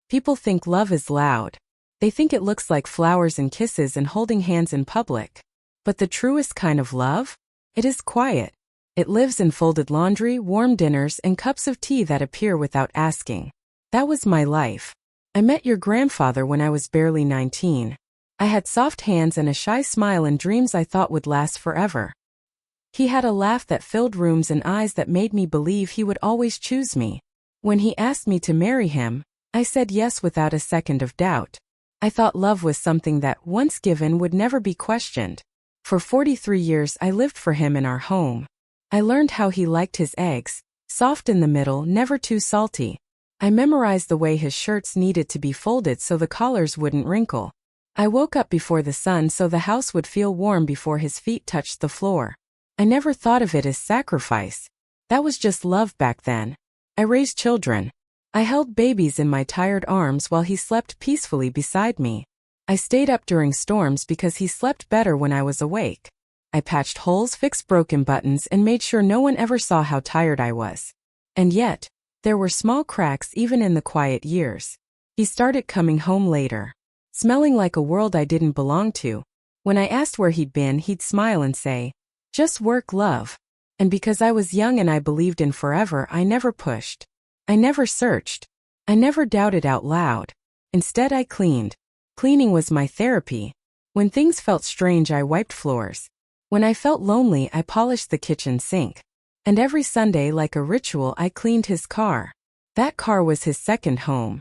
People think love is loud. They think it looks like flowers and kisses and holding hands in public. But the truest kind of love? It is quiet. It lives in folded laundry, warm dinners, and cups of tea that appear without asking. That was my life. I met your grandfather when I was barely 19. I had soft hands and a shy smile and dreams I thought would last forever. He had a laugh that filled rooms and eyes that made me believe he would always choose me. When he asked me to marry him, I said yes without a second of doubt. I thought love was something that, once given, would never be questioned. For 43 years I lived for him in our home. I learned how he liked his eggs, soft in the middle, never too salty. I memorized the way his shirts needed to be folded so the collars wouldn't wrinkle. I woke up before the sun so the house would feel warm before his feet touched the floor. I never thought of it as sacrifice. That was just love back then. I raised children. I held babies in my tired arms while he slept peacefully beside me. I stayed up during storms because he slept better when I was awake. I patched holes, fixed broken buttons, and made sure no one ever saw how tired I was. And yet, there were small cracks even in the quiet years. He started coming home later, smelling like a world I didn't belong to. When I asked where he'd been, he'd smile and say, "Just work, love." And because I was young and I believed in forever, I never pushed. I never searched. I never doubted out loud. Instead, I cleaned. Cleaning was my therapy. When things felt strange, I wiped floors. When I felt lonely, I polished the kitchen sink. And every Sunday, like a ritual, I cleaned his car. That car was his second home.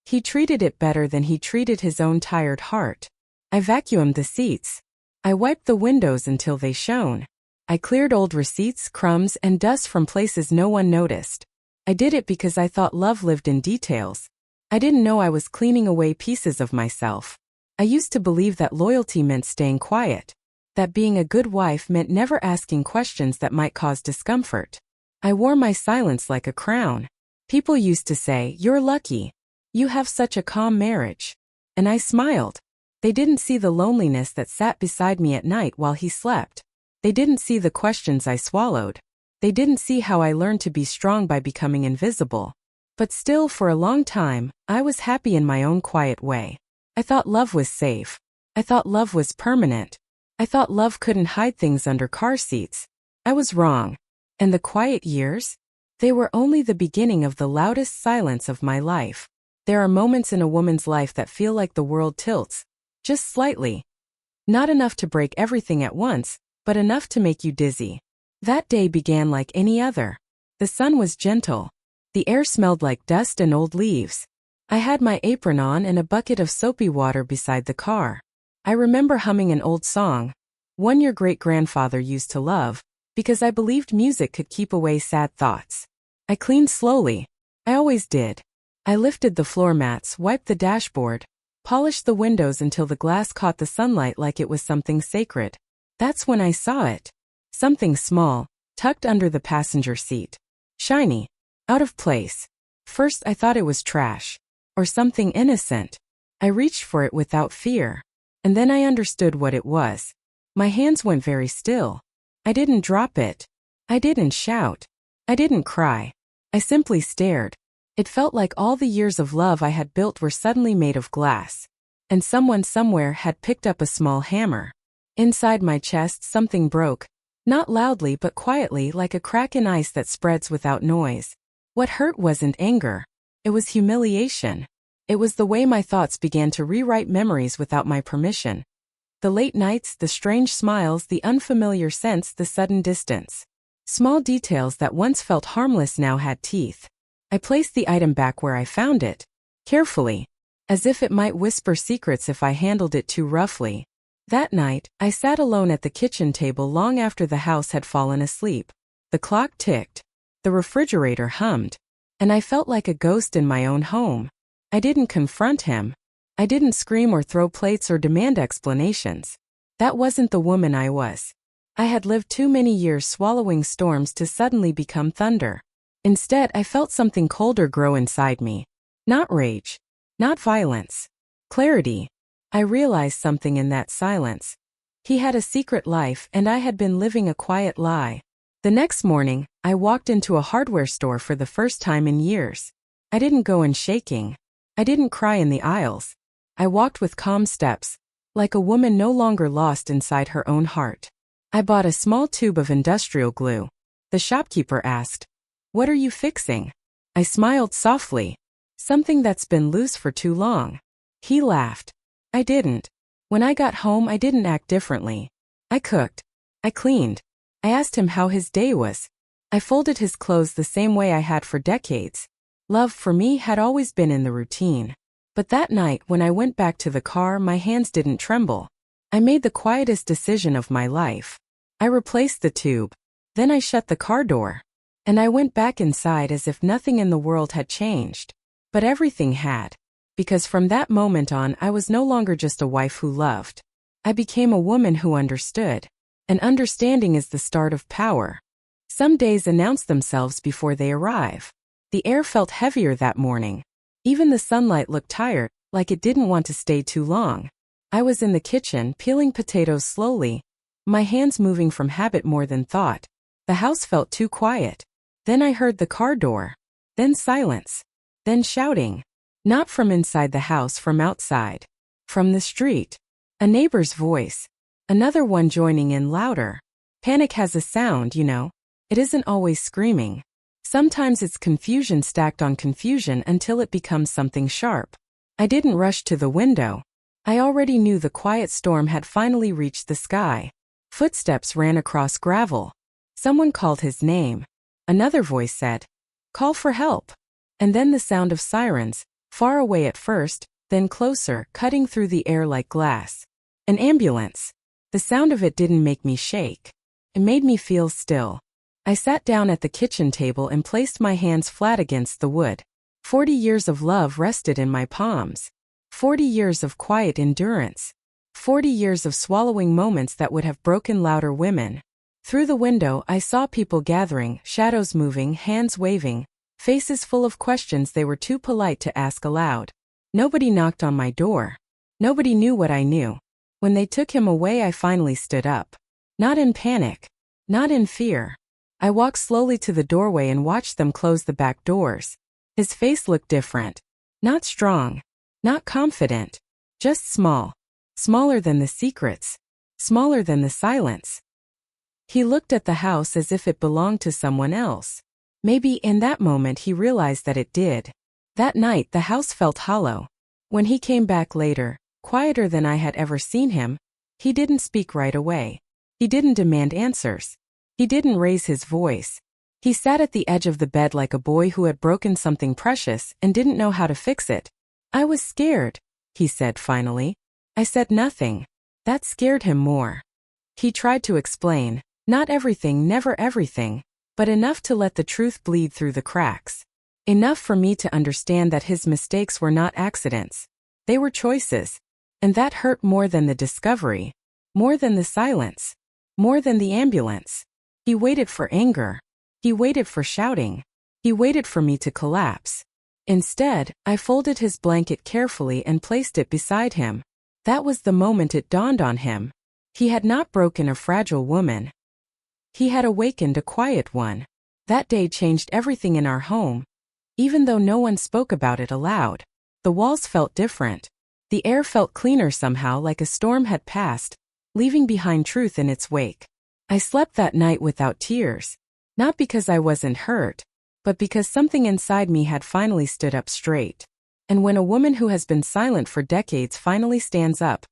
He treated it better than he treated his own tired heart. I vacuumed the seats. I wiped the windows until they shone. I cleared old receipts, crumbs, and dust from places no one noticed. I did it because I thought love lived in details. I didn't know I was cleaning away pieces of myself. I used to believe that loyalty meant staying quiet, that being a good wife meant never asking questions that might cause discomfort. I wore my silence like a crown. People used to say, "You're lucky. You have such a calm marriage." And I smiled. They didn't see the loneliness that sat beside me at night while he slept. They didn't see the questions I swallowed. They didn't see how I learned to be strong by becoming invisible. But still, for a long time, I was happy in my own quiet way. I thought love was safe. I thought love was permanent. I thought love couldn't hide things under car seats. I was wrong. And the quiet years? They were only the beginning of the loudest silence of my life. There are moments in a woman's life that feel like the world tilts. Just slightly. Not enough to break everything at once, but enough to make you dizzy. That day began like any other. The sun was gentle. The air smelled like dust and old leaves. I had my apron on and a bucket of soapy water beside the car. I remember humming an old song, one your great-grandfather used to love, because I believed music could keep away sad thoughts. I cleaned slowly. I always did. I lifted the floor mats, wiped the dashboard, polished the windows until the glass caught the sunlight like it was something sacred. That's when I saw it. Something small, tucked under the passenger seat. Shiny. Out of place. First I thought it was trash. Or something innocent. I reached for it without fear. And then I understood what it was. My hands went very still. I didn't drop it. I didn't shout. I didn't cry. I simply stared. It felt like all the years of love I had built were suddenly made of glass. And someone somewhere had picked up a small hammer. Inside my chest something broke. Not loudly but quietly, like a crack in ice that spreads without noise. What hurt wasn't anger. It was humiliation. It was the way my thoughts began to rewrite memories without my permission. The late nights, the strange smiles, the unfamiliar scents, the sudden distance. Small details that once felt harmless now had teeth. I placed the item back where I found it, carefully, as if it might whisper secrets if I handled it too roughly. That night, I sat alone at the kitchen table long after the house had fallen asleep. The clock ticked. The refrigerator hummed. And I felt like a ghost in my own home. I didn't confront him. I didn't scream or throw plates or demand explanations. That wasn't the woman I was. I had lived too many years swallowing storms to suddenly become thunder. Instead, I felt something colder grow inside me. Not rage. Not violence. Clarity. I realized something in that silence. He had a secret life and I had been living a quiet lie. The next morning, I walked into a hardware store for the first time in years. I didn't go in shaking. I didn't cry in the aisles. I walked with calm steps, like a woman no longer lost inside her own heart. I bought a small tube of industrial glue. The shopkeeper asked, "What are you fixing?" I smiled softly. "Something that's been loose for too long." He laughed. I didn't. When I got home, I didn't act differently. I cooked. I cleaned. I asked him how his day was. I folded his clothes the same way I had for decades. Love for me had always been in the routine. But that night, when I went back to the car, my hands didn't tremble. I made the quietest decision of my life. I replaced the tube. Then I shut the car door. And I went back inside as if nothing in the world had changed. But everything had. Because from that moment on, I was no longer just a wife who loved. I became a woman who understood. And understanding is the start of power. Some days announce themselves before they arrive. The air felt heavier that morning. Even the sunlight looked tired, like it didn't want to stay too long. I was in the kitchen, peeling potatoes slowly, my hands moving from habit more than thought. The house felt too quiet. Then I heard the car door. Then silence. Then shouting. Not from inside the house, from outside. From the street. A neighbor's voice. Another one joining in louder. Panic has a sound, you know. It isn't always screaming. Sometimes it's confusion stacked on confusion until it becomes something sharp. I didn't rush to the window. I already knew the quiet storm had finally reached the sky. Footsteps ran across gravel. Someone called his name. Another voice said, "Call for help." And then the sound of sirens, far away at first, then closer, cutting through the air like glass. An ambulance. The sound of it didn't make me shake. It made me feel still. I sat down at the kitchen table and placed my hands flat against the wood. 40 years of love rested in my palms. 40 years of quiet endurance. 40 years of swallowing moments that would have broken louder women. Through the window, I saw people gathering, shadows moving, hands waving, faces full of questions they were too polite to ask aloud. Nobody knocked on my door. Nobody knew what I knew. When they took him away, I finally stood up. Not in panic. Not in fear. I walked slowly to the doorway and watched them close the back doors. His face looked different. Not strong. Not confident. Just small. Smaller than the secrets. Smaller than the silence. He looked at the house as if it belonged to someone else. Maybe in that moment he realized that it did. That night the house felt hollow. When he came back later, quieter than I had ever seen him, he didn't speak right away. He didn't demand answers. He didn't raise his voice. He sat at the edge of the bed like a boy who had broken something precious and didn't know how to fix it. "I was scared," he said finally. I said nothing. That scared him more. He tried to explain, not everything, never everything, but enough to let the truth bleed through the cracks. Enough for me to understand that his mistakes were not accidents. They were choices. And that hurt more than the discovery. More than the silence. More than the ambulance. He waited for anger. He waited for shouting. He waited for me to collapse. Instead, I folded his blanket carefully and placed it beside him. That was the moment it dawned on him. He had not broken a fragile woman. He had awakened a quiet one. That day changed everything in our home. Even though no one spoke about it aloud. The walls felt different. The air felt cleaner somehow, like a storm had passed, leaving behind truth in its wake. I slept that night without tears. Not because I wasn't hurt, but because something inside me had finally stood up straight. And when a woman who has been silent for decades finally stands up,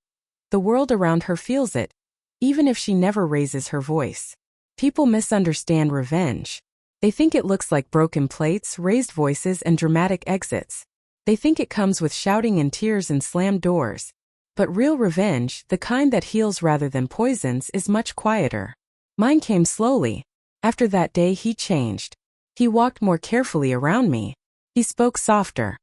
the world around her feels it, even if she never raises her voice. People misunderstand revenge. They think it looks like broken plates, raised voices, and dramatic exits. They think it comes with shouting and tears and slammed doors. But real revenge, the kind that heals rather than poisons, is much quieter. Mine came slowly. After that day, he changed. He walked more carefully around me. He spoke softer.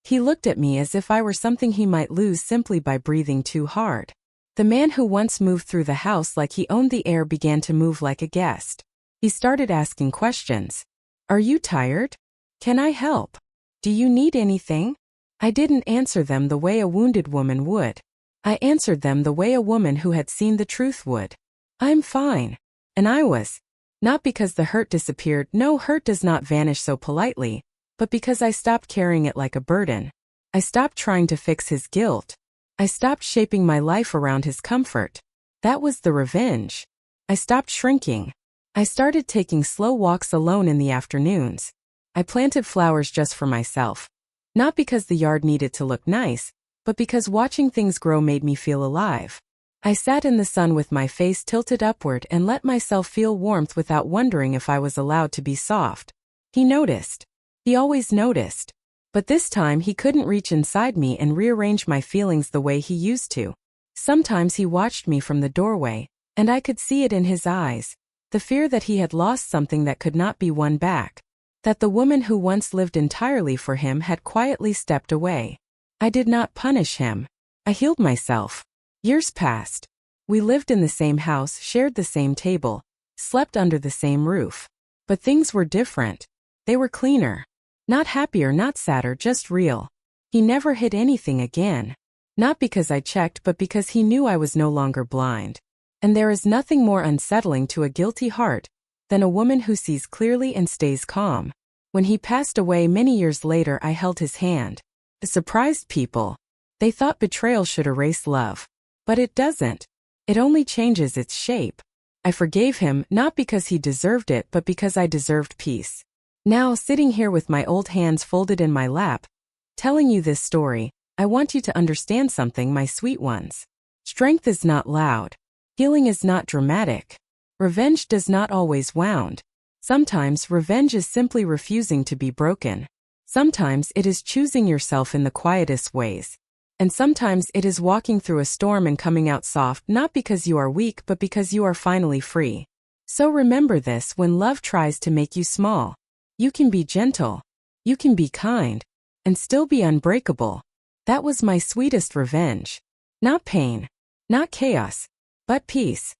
He looked at me as if I were something he might lose simply by breathing too hard. The man who once moved through the house like he owned the air began to move like a guest. He started asking questions. "Are you tired? Can I help? Do you need anything?" I didn't answer them the way a wounded woman would. I answered them the way a woman who had seen the truth would. "I'm fine." And I was. Not because the hurt disappeared, no, hurt does not vanish so politely, but because I stopped carrying it like a burden. I stopped trying to fix his guilt. I stopped shaping my life around his comfort. That was the revenge. I stopped shrinking. I started taking slow walks alone in the afternoons. I planted flowers just for myself. Not because the yard needed to look nice, but because watching things grow made me feel alive. I sat in the sun with my face tilted upward and let myself feel warmth without wondering if I was allowed to be soft. He noticed. He always noticed. But this time he couldn't reach inside me and rearrange my feelings the way he used to. Sometimes he watched me from the doorway, and I could see it in his eyes, the fear that he had lost something that could not be won back, that the woman who once lived entirely for him had quietly stepped away. I did not punish him. I healed myself. Years passed. We lived in the same house, shared the same table, slept under the same roof. But things were different. They were cleaner. Not happier, not sadder, just real. He never hid anything again. Not because I checked, but because he knew I was no longer blind. And there is nothing more unsettling to a guilty heart than a woman who sees clearly and stays calm. When he passed away many years later, I held his hand. It surprised people. They thought betrayal should erase love. But it doesn't. It only changes its shape. I forgave him, not because he deserved it, but because I deserved peace. Now, sitting here with my old hands folded in my lap, telling you this story, I want you to understand something, my sweet ones. Strength is not loud. Healing is not dramatic. Revenge does not always wound. Sometimes revenge is simply refusing to be broken. Sometimes it is choosing yourself in the quietest ways. And sometimes it is walking through a storm and coming out soft, not because you are weak, but because you are finally free. So remember this: when love tries to make you small, you can be gentle, you can be kind, and still be unbreakable. That was my sweetest revenge. Not pain, not chaos, but peace.